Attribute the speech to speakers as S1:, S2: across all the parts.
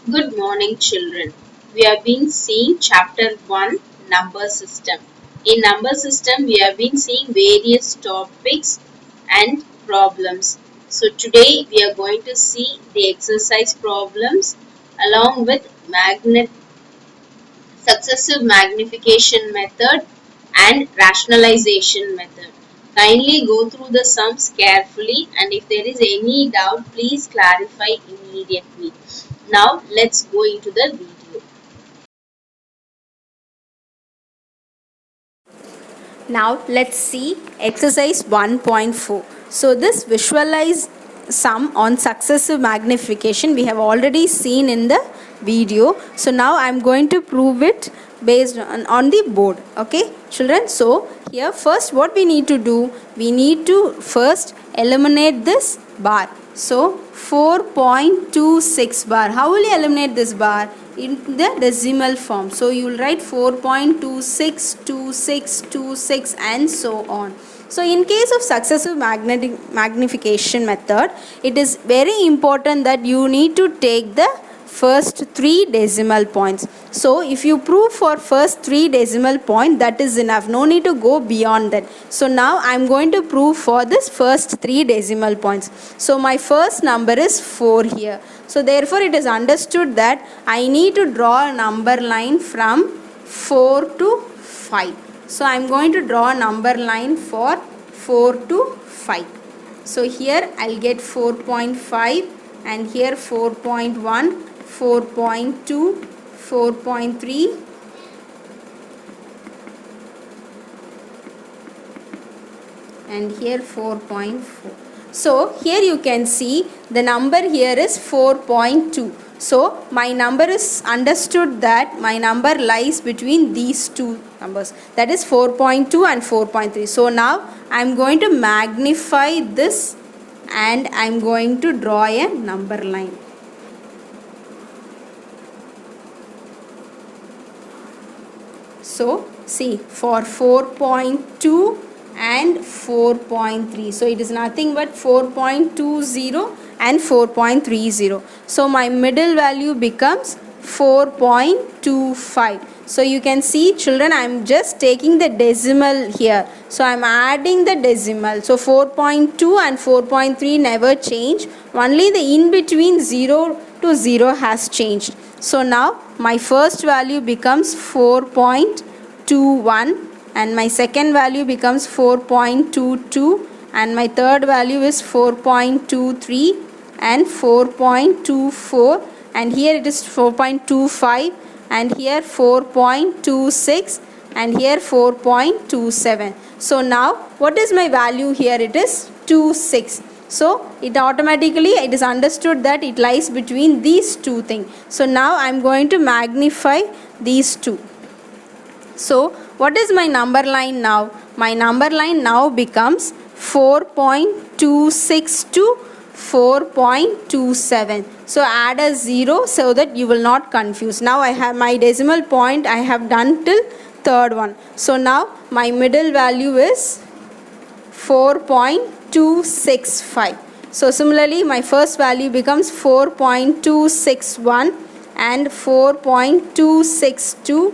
S1: Good morning, children. We have been seeing chapter 1 number system. In number system, we have been seeing various topics and problems. So, today we are going to see the exercise problems along with successive magnification method and rationalization method. Kindly go through the sums carefully, and if there is any doubt, please clarify immediately. Now let's go into the video.
S2: Now let's see exercise 1.4. So this visualize sum on successive magnification we have already seen in the video. So now I am going to prove it based on the board. Okay children, so here first what we need to do, we need to first eliminate this bar. So 4.26 bar, how will you eliminate this bar? In the decimal form. So you will write 4.262626 and so on. So in case of successive magnification method, it is very important that you need to take the first 3 decimal points. So if you prove for first 3 decimal point, that is enough, no need to go beyond that. So now I am going to prove for this first 3 decimal points. So my first number is 4 here. So therefore it is understood that I need to draw a number line from 4 to 5. So I am going to draw a number line for 4 to 5. So here I will get 4.5 and here 4.1, 4.2, 4.3, and here 4.4. So here you can see the number here is 4.2. So my number is understood that my number lies between these two numbers, that is 4.2 and 4.3. So now I am going to magnify this and I am going to draw a number line. So see, for 4.2 and 4.3, so it is nothing but 4.20 and 4.30. So my middle value becomes 4.25. So you can see children, I am just taking the decimal here. So I am adding the decimal. So 4.2 and 4.3 never change. Only the in between 0 to 0 has changed. So now my first value becomes 4.21 and my second value becomes 4.22 and my third value is 4.23 and 4.24 and here it is 4.25 and here 4.26 and here 4.27. So now what is my value here? It is 26. So it is understood that it lies between these two things. So now I am going to magnify these two. So what is my number line now? My number line now becomes 4.26 to 4.27. So add a 0 so that you will not confuse. Now I have my decimal point, I have done till third one. So now my middle value is 4.265. So similarly my first value becomes 4.261 and 4.262.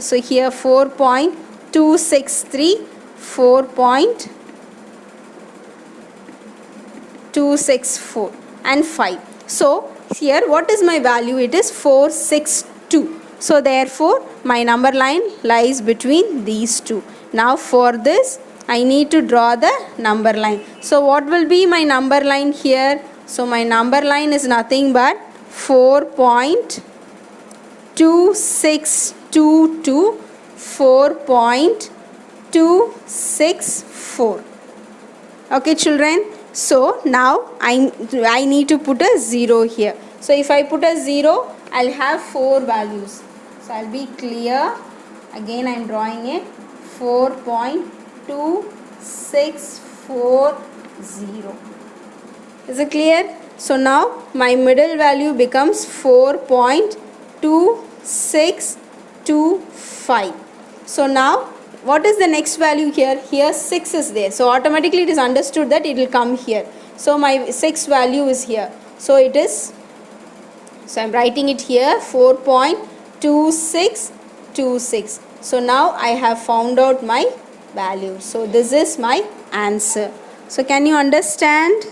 S2: So here 4.263, 4.264 and 5. So here what is my value? It is 462. So therefore my number line lies between these two. Now for this I need to draw the number line. So what will be my number line here? So my number line is nothing but 4.262 to 4.264. Okay children, so now I need to put a 0 here. So if I put a 0, I'll have 4 values. So I'll be clear. Again I am drawing it. 4.2640. Is it clear? So now my middle value becomes 4.2625. So now what is the next value here? Here 6 is there. So automatically it is understood that it will come here. So my 6 value is here. So it is So I'm writing it here 4.2626. So now I have found out my value. So this is my answer. So can you understand?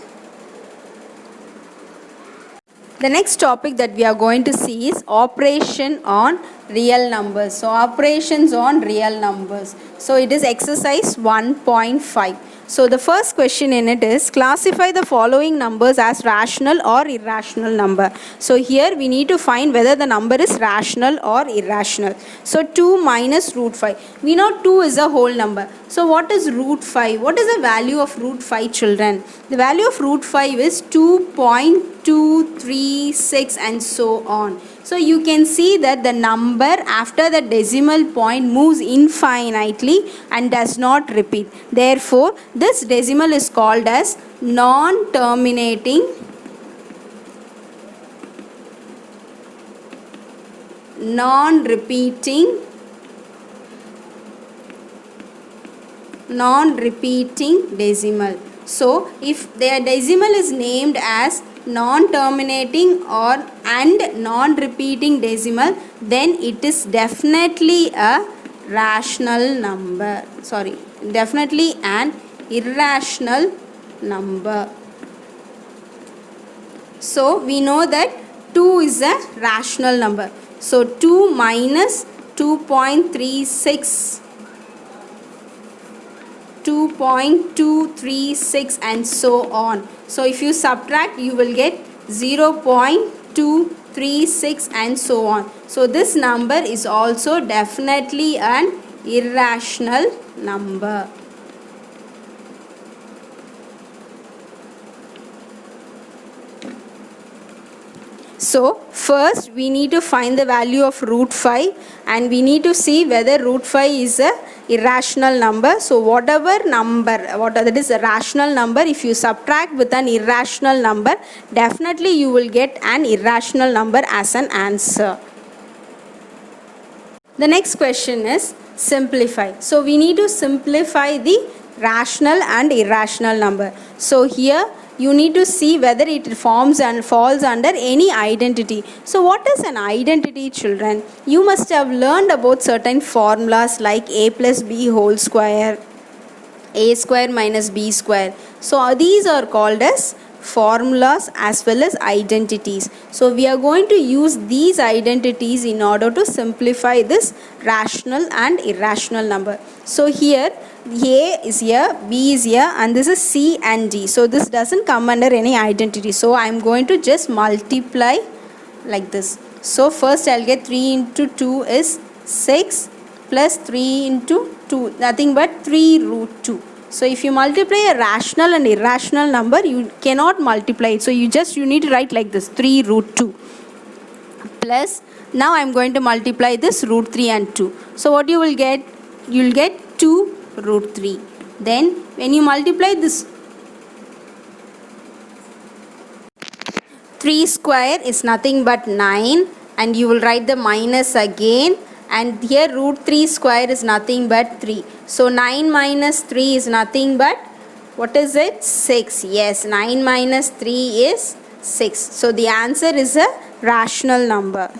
S2: The next topic that we are going to see is operation on real numbers. So operations on real numbers. So it is exercise 1.5. So the first question in it is classify the following numbers as rational or irrational number. So here we need to find whether the number is rational or irrational. So 2 minus root 5. We know 2 is a whole number. So what is root 5? What is the value of root 5, children? The value of root 5 is 2.236 and so on. So you can see that the number after the decimal point moves infinitely and does not repeat. Therefore, this decimal is called as non-terminating non-repeating decimal. So if their decimal is named as non-terminating or and non-repeating decimal, then it is definitely a rational number. Definitely an irrational number. So we know that 2 is a rational number. So 2 minus 2.36 2.236 and so on. So if you subtract, you will get 0.236 and so on. So this number is also definitely an irrational number. So first we need to find the value of root 5 and we need to see whether root 5 is a irrational number. So whatever number, that is a rational number, if you subtract with an irrational number, definitely you will get an irrational number as an answer. The next question is simplify. So we need to simplify the rational and irrational number. So here you need to see whether it forms and falls under any identity. So what is an identity, children? You must have learned about certain formulas like a plus b whole square, a square minus b square. So these are called as formulas as well as identities. So we are going to use these identities in order to simplify this rational and irrational number. So here a is here, b is here, and this is c and d. So this doesn't come under any identity. So I am going to just multiply like this. So first I'll get 3 into 2 is 6 plus 3 into 2, nothing but 3 root 2. So if you multiply a rational and irrational number, you cannot multiply it. So you need to write like this, 3 root 2 plus, now I am going to multiply this root 3 and 2. So what you will get? You will get 2 root 3. Then when you multiply this 3 square is nothing but 9 and you will write the minus again, and here root 3 square is nothing but 3. So 9 minus 3 is nothing but, what is it? 6. Yes, 9 minus 3 is 6. So the answer is a rational number.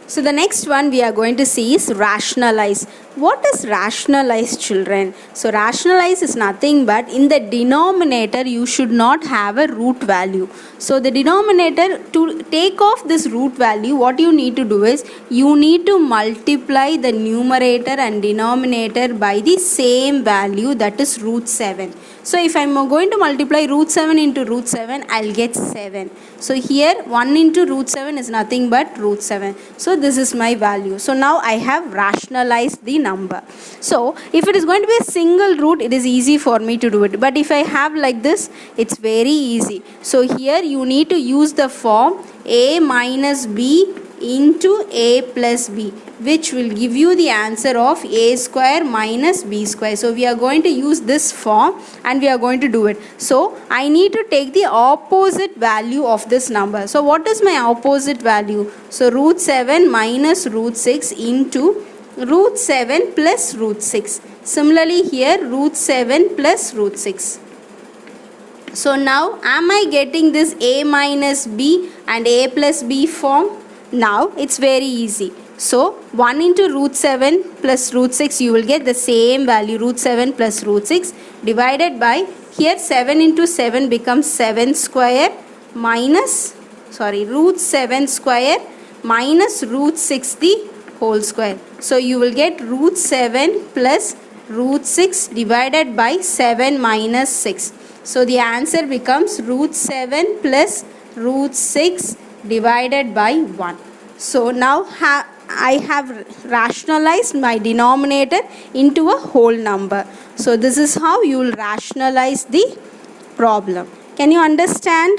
S2: So the next one we are going to see is rationalize. What is rationalize, children? So rationalize is nothing but in the denominator you should not have a root value. So the denominator, to take off this root value, what you need to do is you need to multiply the numerator and denominator by the same value, that is root 7. So if I am going to multiply root 7 into root 7, I will get 7. So here 1 into root 7 is nothing but root 7. So this is my value. So now I have rationalized the number. So if it is going to be a single root, it is easy for me to do it. But if I have like this, it's very easy. So here you need to use the form a minus b into a plus b, which will give you the answer of a square minus b square. So we are going to use this form and we are going to do it. So I need to take the opposite value of this number. So what is my opposite value? So root 7 minus root 6 into root 7 plus root 6. Similarly here root 7 plus root 6. So now am I getting this a minus b and a plus b form? Now it's very easy. So 1 into root 7 plus root 6, you will get the same value, root 7 plus root 6 divided by, here 7 into 7 becomes 7 square minus, root 7 square minus root 6 the whole square. So you will get root 7 plus root 6 divided by 7 minus 6. So the answer becomes root 7 plus root 6 divided by 1. So now I have rationalized my denominator into a whole number. So this is how you will rationalize the problem. Can you understand?